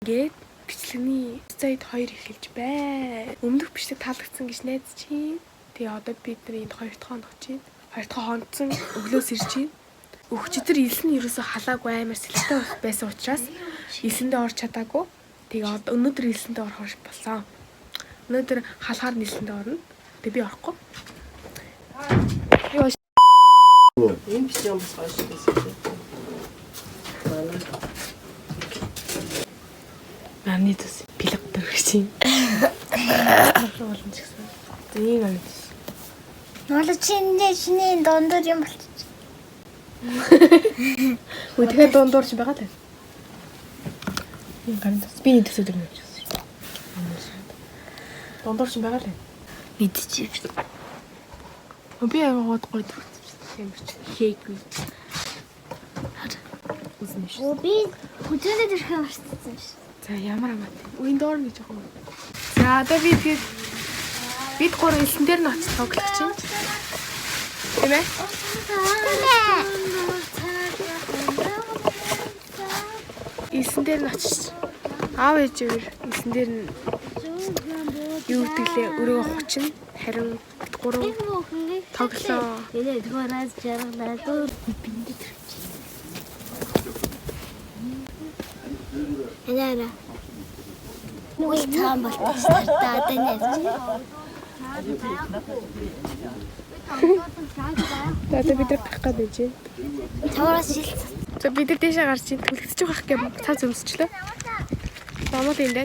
Ингээд бичлэгний сайд 2 эхэлж бай. Өмнөх бичлэг таалагдсан гэж найдаж чинь. Тэгээ одоо бид нар энд 2 дахь хоног чинь. 2 дахь хоногцсон өглөөс ирж чинь. Өгчдөр илс нь ерөөсө халаагүй амар сэлтэй байсан учраас илсэндээ орч чадаагүй. Тэгээ одоо өнөөдөр илсэндээ орох болсон. Өнөөдөр халахаар нэлсэндээ орно. Тэгээ би орохгүй. Энэ биш юм бас гоё шүү. Марны төс бэлэг дөрвсөн. Боломж гэсэн. Ийм юм. Нооло чиний дондор юм болчих. Тэгэхээр дундуур ч байгаа л. Ийм гарын төс биний төсөд юм явчихсан. Дундуур ч байгаа л. Мэдчихв. Би аваад гоё дөрвсөн. Ямарч хийгээгүй. Би хүчтэй дэрх авчихсан ш. За ямар амт. Үеийн доор гэж байгаа юм. За одоо би тэгээд бид гур элсэн дээр нь очиж тоглох чинь. Тийм ээ? Элсэн дээр нь очиж аав ээжээр элсэн дээр нь юу гэдгэлээ өрөө хучин харин бид гурав тоглоо. Нэ дөрөөс жаргалаа биндэ төрчих. Энэра. Нүг таам болчихсон та танаас. За бид нар гах гээд байж байна. Тавраас шилт. За бид нар дэшээ гарч ийн төлөвлөж байгаа гэм цаа зөмсчлөө. Намууд энэ дэ.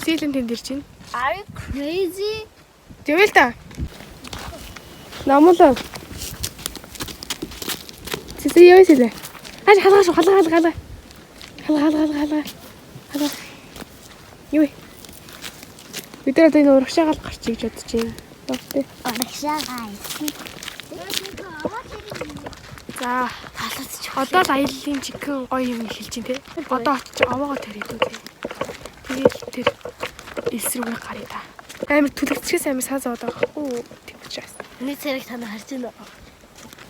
Сэлэн тэнд ирж байна. Are you crazy? Тэвэл та. Намуулаа. Цэцээ яа вэ? Аж халгаа шүү халгаа. Халгаа. Юу вэ? Бид нар энэ урагшаагаал гарч иж бодож байна. Товтой. Урагшаагаа. За, Талцч. одоо л аяллаа жигэн гоё юм эхэлж байна те. Одоо очиж овоогоо тарих үү те. Тэгээд тэр элсрүүгээ гарыг та. Амар түлэгцгээс амар саазаад байгаа хөө. Тэгвчээс. Нэг зэрэг та нар харж байна.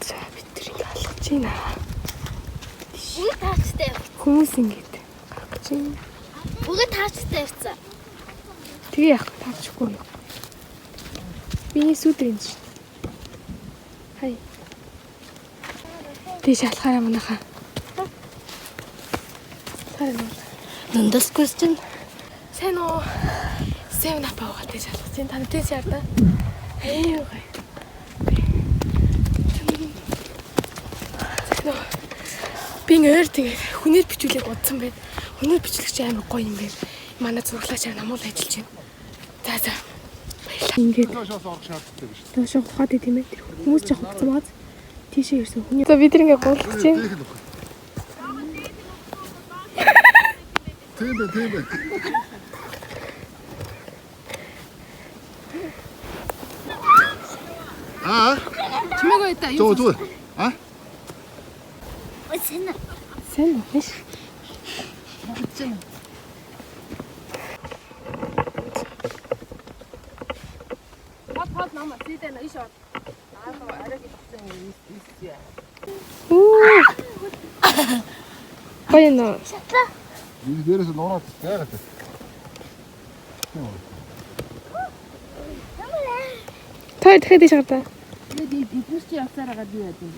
За, бид тэр ингэ алхаж байна. Үгүй таачтай. Хүмүүс ингэж гарах гэж байна. Үгүй таачтай явцсан. Тэгээ яах вэ? Таарчихгүй юу? Биний сүдэр энэ шүү. Хай. Тэ шалахаараа манайхаа. Сайн. Нандас question. Сайн уу? Сэвэн апаа гоо тэ шалах. Зин тань тэ шаардаа. Аюу гай. Би нэр тэгээ хүнээр бичүүлээд бодсон байд. Хүнээр бичлэг чи амар гоё юм байна. Манай зурглаачаар намуул ажиллаж байна. За. Баярлалаа. Ингээд Шоос орох шаардлагатай биш. тоош ухаад тийм ээ. Хүмүүс ч хугацаа маад тийшээ ирсэн хүний. За бид ингээ гуулах чинь. Тийм ээ. Чимээгүй та юу? Зөө. Сайн уу? Биш. Хот намаа сидэн ишоо. Баяна. Энэ дээрээс нуураад яагаад вэ? Та дахиад иш гартаа. Тэгээд эдгээр чи явсараагаад юу яа гэв.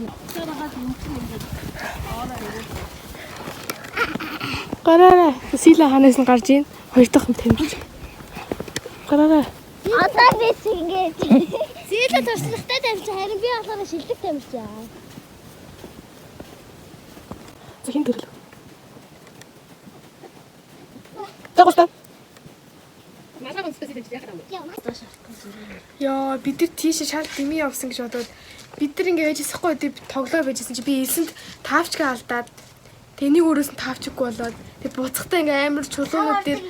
Явсараагаад юм чи ингээд Гараа. Сила ханаас нь гарч ийн. Хоёр дахь юм тамирч. Гараа. Одоо би ингэж. Сэлэ туршлагатай тамирч харин би болохоор шилдэг тамирч аа. Зин төрлөө. Тагуултаа. Яа, бид нар тийш шал дими явсан гэж бодоод бид нар ингэ байжсахгүй бид тоглоо байжсэн чи би элсэнд таавчгаа алдаад тэгээ нэг өрөөс нь таавчгүй болоод тэгээ буцахтаа ингэ амар чулуунууд дээр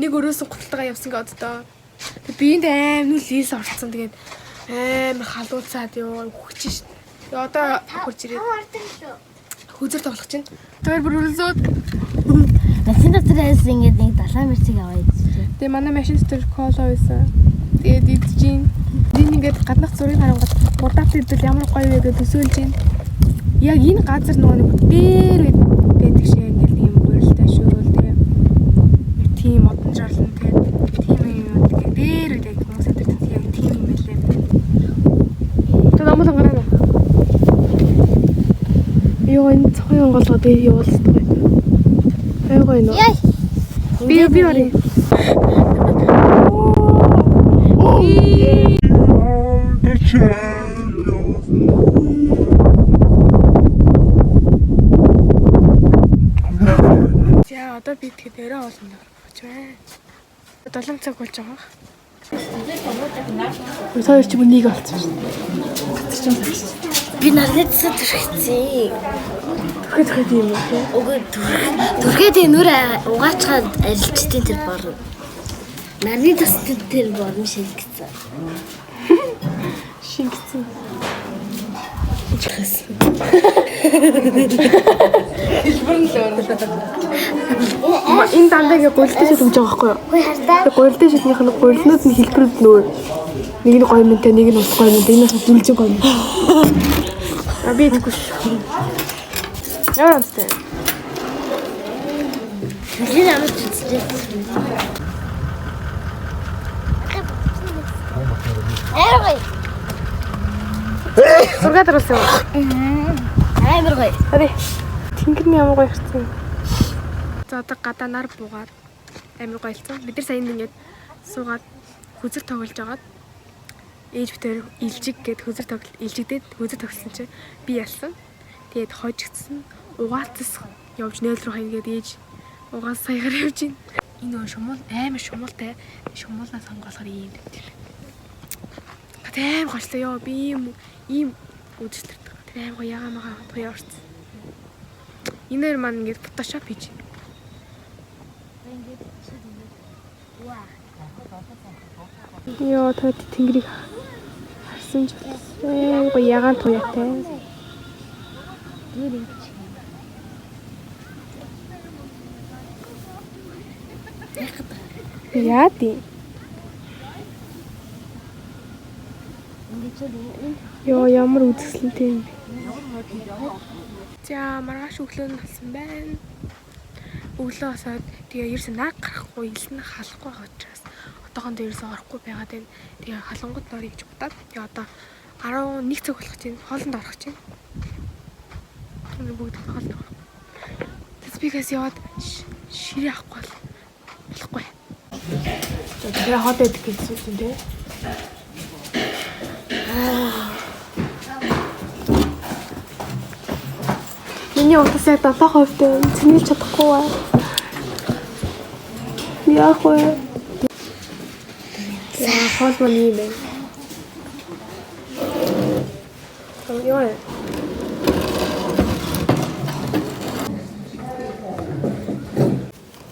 нэг өрөөс нь гуталтайгаа явсан гэж боддоо. Тэгээ биэнд амар элс орцсон тэгээд амар халууцаад ёо хөгчиш. Тэгээ одоо хурж ирээд хүзэр тоглох чинь. Тэр бүр өрөлзөөд Машин доторээс ингэж нэг 70 мэрцэг аваад идчихсэн. Тэгээ манай машин дотор кола байсан. Тэгээд идчихин. Дин ингээд гаднах зургийг харангуут урдаалт идэл ямар гоё вэ гэж төсөөлж байна. Яг энэ газар нөгөө нэг дээр байдаг шиг ингээд юм гурлтай шүү. Ёо энэ цохын онголгоо дээр явуулдаг. Айгаа энэ. Яй. Би орё. За одоо би тэгээд өрөө олон болж байна. 7 цаг болж байгаа. Саяар чи бүнийг олцсон шүү дээ. Би нарны цэцэд төрчихсэн. Тэгэхэд юм уу те? Үгүй түргээд нүр угаачгаад арилжтын тэр борно. Нарны цэцэд тэр борно шингэсэн. Шингэсэн. Чихсэн. Энэ дандаа ингээ гуйлдаж шилжиж байгаа байхгүй юу? Хөөе хардаа. Гуйлдаж шилжих нь гуйлнууд нь хэлбэрүүд нөр. Нэг нь гоё мэнтэй, нэг нь ус гоё мэнтэй, нэг нь зүлжиг гоё мэнтэй. А би тэггүй шүү. Яа амттай. Тэлийн амт цэцэд. Ээргэй. Сургаад ирсэн юм. Амар гоё. Хари. Тэнгэрний ямар гоё ирсэн. За одоо гадаа нар буугаад амар гоёлцсон. Бид нар саянд ингээд суугаад хүзэр тоглож агаад ээж битэр илжиг гээд хүзэр тоглол илжигдээд хүзэр тоглосон чинь би ялсан. Тэгээд хожигдсан. Угаацс явж 0 руу хаяа гээд ээж угаас саягаар явж гин. Энэ шумуул амар шумуултай. Шумуулнаас хонголохоор ийм гэдэг. Тэм гочлоо ёо би ийм үзэлтэрдэг. Тэр амар ягаамаа туяа орсон. Энэ маань ингээд фотошоп хийж байна. Яа тат тэнгэрийг харсан ч гоё ягаан туяатай. Яа тий. Яа ямар үзэсгэлэнтэй юм бэ? За маргааш өглөө нь болсон байна. Өглөө босоод тэгээ ерөөсөө наг гарахгүй, илэн халахгүй байгаа учраас одоохондоо ерөөсөө орохгүй байгаад байна. Тэгээ халангууд нор гэж бодоод тэгээ одоо 11 цаг болох чинь хоолнд орох чинь. Бүгд хоолнд орох. Тэсбигээс яваад ширээ авахгүй болохгүй. Тэгээ хоол идэх гэсэн юм тий. Миний утас яг 7% дээ. Цэнгэлж чадахгүй баа. Яах вэ? За хоол мөн юм байна. Яа.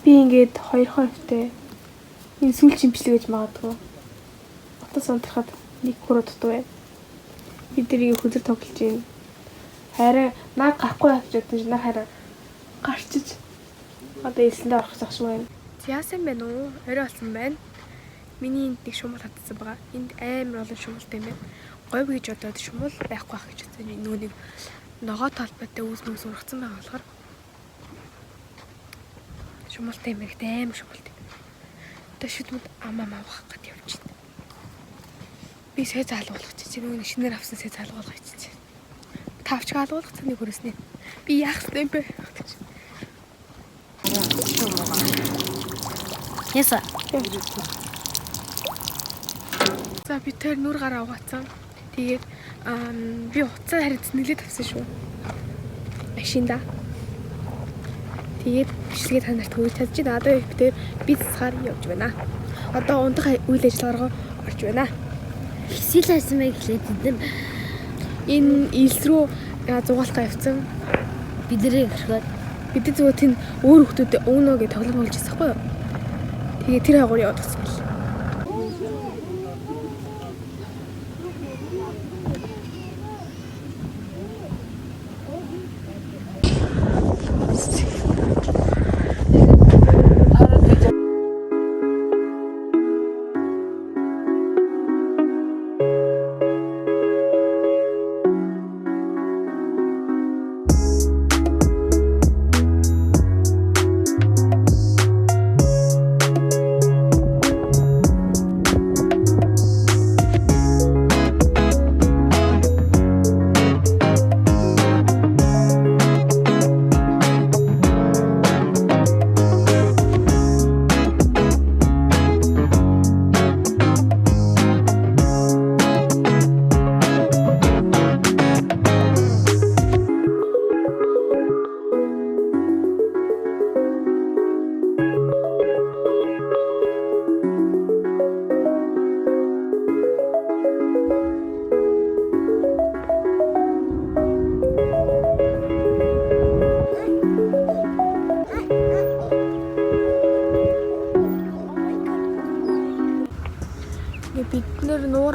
Би ингээд 2%-тэй энэ сүүл чимчлэг гэж магадгүй. Утас унтрахад нэг хүрээ дутуу байна. Бид тэрийг хүзэр тоглож байна. Харин наг гарахгүй явж байгаа чинь харин гарчиж одоо элсэндээ орох гэж байна. Яасан бэ нөө? Орой болсон байна. Миний энд нэг шумал татсан байгаа. Энд амар олон шумалтай юм байна. Говь гэж бодоод шумал байхгүй байх гэж бодсон. Нөгөө нэг ногоо талбайтай үүс мөс ургацсан байгаа болохоор шумалтай юм ихтэй амар шумалтай. Одоо шүдмэд амаа авах гэж явж байна. Би сая заалгуулах чинь нөгөө шинээр авсан сая заалгуулах чинь. Тавч гаалгуулах цааны хөрөснээ. Би яах вэ бэ? Яса. За би тэр нүр гараа угаацсан. Тэгээд би уцаа харьц нэлээд тавьсан шүү. Машинда. Тэгээд бичлэгээ та нарт хөөж чадж байна. Одоо би тэр бизнесаар явж байна. Одоо ундах үйл ажиллагаагаа орж байна. Сил хайсан мэй гэлээд энэ Илс рүү зугаалгаа явцсан. бидний өрхөд Бидний зүгээр тэн өөр хүмүүстэй өвнөө гэж тоглоом болж байсан хгүй юу? Тэгээ тэр хагуур яваад гисэн бэл.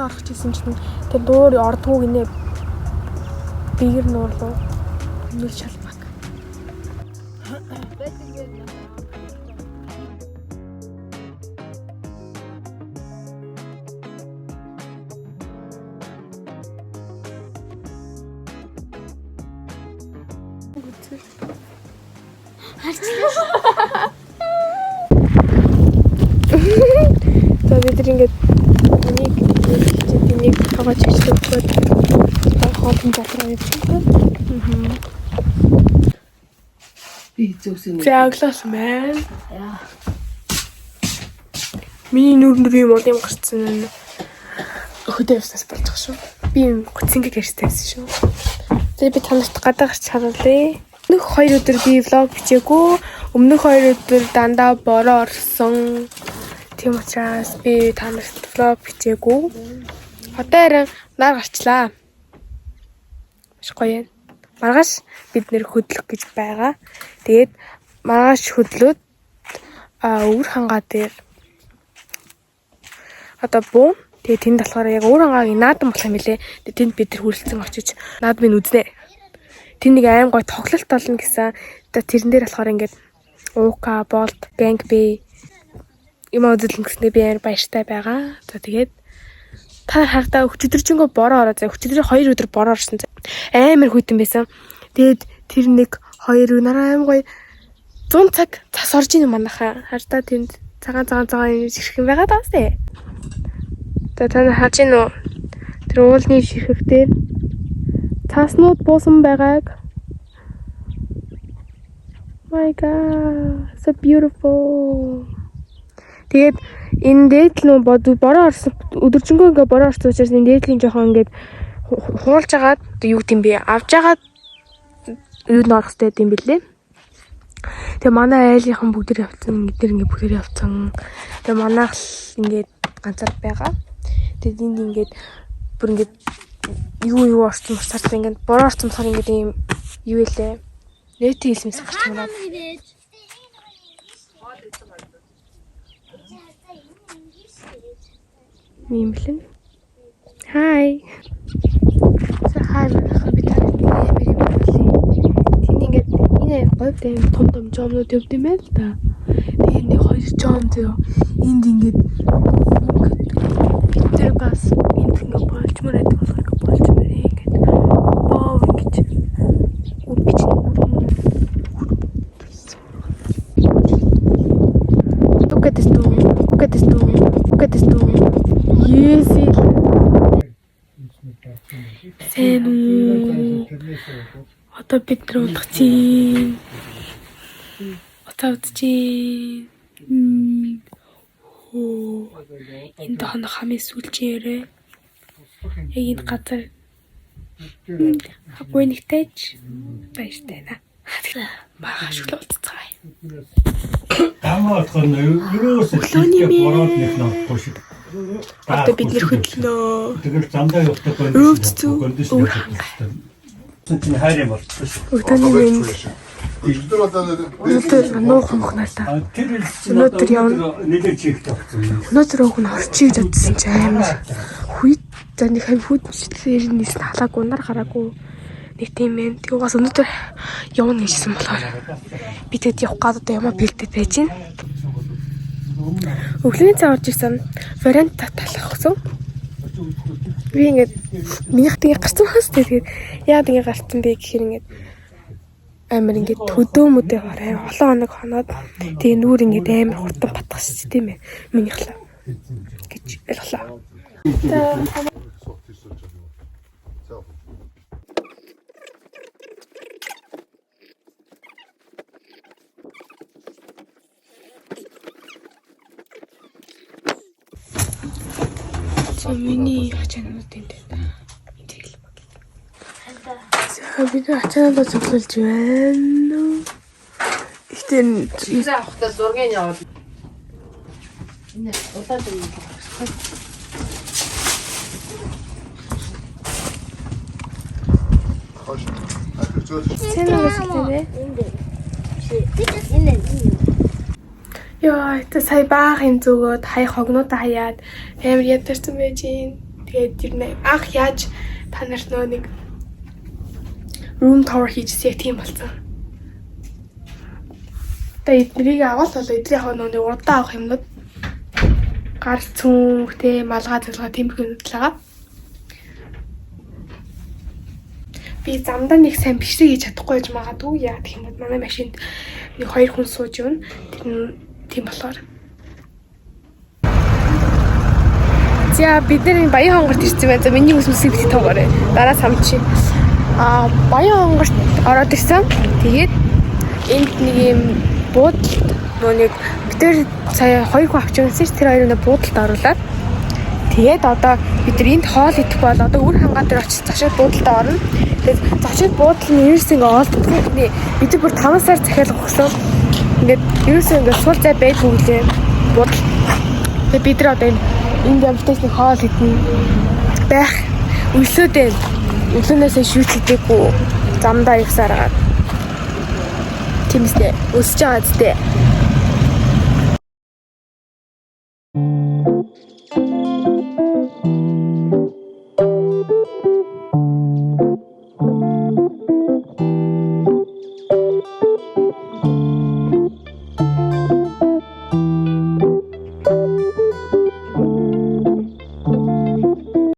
гаргаж ирсэн чинь тэр нуур ордгоо гинэ. Бигэр нуур руу нүүл шалбаг. За бид ингээд энийг хаваач хийчихвэл хоолн дотроо явчихсан. Би зөөсөн. За оглоос маань. Миний нүрээр юм уу юм гарцсан. Хөдөө явснаас болж байгаа шүү. Би гоцингийг ярьсан шүү. Тэгээ би танарт гадаа гарч харуулъя. Өмнөх 2 өдөр би влог бичээгүй. Өмнөх 2 өдөр дандаа бороо орсон. Тийм учраас би танарт влог бичээгүй. Одоо харин нар гарчлаа. Маш гоё юм. Маргааш бид нэр хөдлөх гэж байгаа. Тэгээд маргааш хөдлөөд өвөр хангаа дээр одоо буу. Тэгээд тэнд болохоор яг өвөр хангаагийн наадам болох юм лээ. Тэгээд тэнд бид нар хүрэлцэн очиж наадмыг үзнэ. Тэнд нэг аим гой тоглолт болно гэсэн. Тэгээд тэрэн дээр болохоор ингээд уука, болт, ганг бэй юм үзүүлэн гэснээр би амар баяртай байгаа. За тэгээд та харагдаа өчигдөржингөө бороо ороо. За өчигдөр 2 өдөр бороо орсон. Амар хүйтэн байсан. Тэгээд тэр нэг 2 нараа аим гой 100 цаг цас орж ийн манайхаа. Харагдаа тэнд цагаан ширхэг юм байгаа даасэ. За та харж ийн үү? Тэр уулны ширхэг дээр цааснууд буусан байгааг. My god, so beautiful. Тэгээд энэ дээдл нөө бороо орсон өдөржингөө ингээ бороо орсон учраас энэ дээдлийн жоохон ингээд хуулж агаад юу гэдэм бэ? Авж агаад юу н орох хэрэгтэй юм бэлээ. Тэгээ манай айлынхан бүгд явцсан, эдгээр ингээ бүгд явцсан. Тэгээ манайх л ингээд ганцаар байгаа. Тэгээд энд ингээд бүр ингээд юу орсон марцаар ингээд бороо орсон болохоор ингээд юм юу илээ. Нэтийн хэлмэс гарч байна. Мимлэн. Hi. За хаа би таныг нэмэр юм байна. Тэнд ингээд энэ говьд юм том жомнууд явд юм байл та. Тэгээд нэг 2 жом зөө энд ингээд тэр бас энд ингээд болж мөрөд болохоор болж мөрөө ингээд боо ингэж үпич Tukadis. Yes. Sen одоо бид нар унах чинь. Отавд чинь. Энд хоног хамын сүлжээрээ. Яг энэ газар хаггүй нэгтэйч баяртай наа. Багаш уулзцгаая. Тамаас юусоо бороод нэхнэхгүй шиг. Одоо бид нэр хөдлөнөө. Тэгэл замдаа явдаг өвдөр чинь хайр юм болчихсон. Өдөөний өнөөдөр нуу хомхнaalаа. Өнөөдөр явна. Нэлээд чигтэй болсон. Өнөөдөр өгн орчих гэж бодсон чи амар хүйт за нэг хав хүйт шидлэр нийс халаагүй нар гараагүй. Нэг тийм ээ. Тэг угаас өнөөдөр явна гэжсэн болохоор би тэгэд явах гээд одоо ямаа бэлдээд байж гин. Өглөөний цаа орж ирсэн. Вариант талахсан. Би ингээд минийх тэгээ гарсан хас тэгээд яа тэгээ гарсан бэ гэхээр ингээд амар ингээд төдөө möдөө хараа 7 хоног хоноод тэгээ нүүр ингээд амар хурдан батгах тийм ээ минийх л гэж ялглаа. Миний ачаанууд энэ та. Тэгэл баг. За бид ачаанаа цуглуулж байна. Ихтэн Изаа авахтаа зургийг яваад. Энэ удаад юм. Хош. Сэнэгэстэй. Яа, тэ сая баах юм зүгөөд хай хогнуудаа хаяад амар ядарсан байж гин. Тэгээд ер нь анх яаж та нарт нөгөө нэг room tour хийжсэн яг тийм болсон. Тэгээд эднийг аваад бол эдрийн хоо нөгөө урдаа авах юмнууд гар цүнх те малгай цалгаа тиймэрхүү юмуд л байгаа. Би замдаа нэг сайн бичлэг хийж чадахгүй гэж магадгүй яа гэх юм бол манай машинд нэг 2 хүн сууж явна. Тийм болохоор. За бид нар Баян хонгорт ирсэн байна. За миний үсмсийг бит тоогоорой. Дараа самчи. Баян хонгорт ороод ирсэн. Тэгээд энд нэг юм буудалд нэг бид нар сая 2 хүн авч явсан ш тэр хоёрыг буудалд оруулаад тэгээд одоо бид нар энд хоол идэх бол одоо үр хангаа дээр очиж зочид буудалд орно. Тэгээд зочид буудал нь ерөөс ингээ олддог. Бид бүр 5 сар захиалга өгсөн. Ингээд ерөөс ингээ суул зай байдгүй лээ. Буудал. Тэгээд бид нар одоо энд явтаас нэг хоол идэх байх өглөөдөө өглөөнөөсөө шүүц идэггүй замдаа явсаар байгаа. Тимстэй өсөж байгаа зү.